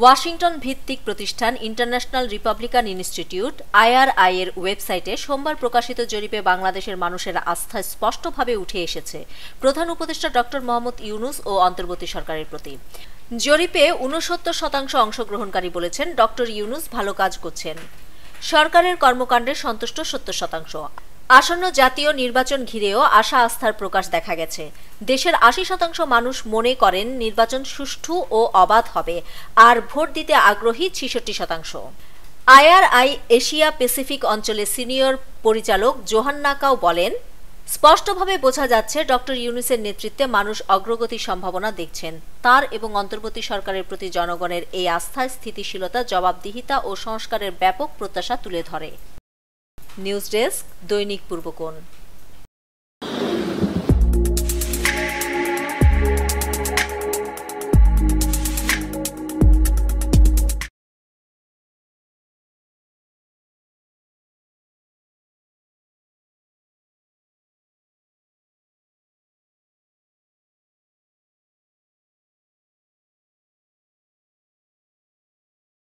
Washington ভিত্তিক প্রতিষ্ঠান international Republican institute IRI এর ওয়েবসাইটে সোমবার প্রকাশিত জরিপে বাংলাদেশের মানুষের আস্থা স্পষ্টভাবে উঠে এসেছে প্রধান উপদেষ্টা ডক্টর মোহাম্মদ ইউনূস ও অন্তর্বর্তী সরকারের প্রতি। জরিপে ৬৯% অংশগ্রহণকারী বলেছেন ডক্টর ইউনূস ভালো কাজ করছেন। সরকারের কর্মকাণ্ডে সন্তুষ্ট ৭০%। আসন্ন জাতীয় নির্বাচন ঘিরেও আশা আস্থার প্রকাশ দেখা গেছে। দেশের ৮০% মানুষ মনে করেন নির্বাচন সুষ্ঠু ও অবাধ হবে, আর ভোট দিতে আগ্রহী ৬৬%। IRI এশিয়া প্যাসিফিক অঞ্চলের সিনিয়র পরিচালক জোহান্নাকাও বলেন, স্পষ্টভাবে বোঝা যাচ্ছে ডক্টর ইউনূসের নেতৃত্বে মানুষ অগ্রগতির সম্ভাবনা দেখছেন। তার এবং অন্তর্বর্তী সরকারের প্রতি জনগণের এই আস্থা স্থিতিশীলতা, জবাবদিহিতা ও সংস্কারের ব্যাপক প্রত্যাশা তুলে ধরে। নিউজ ডেস্ক, দৈনিক পূর্বকোণ।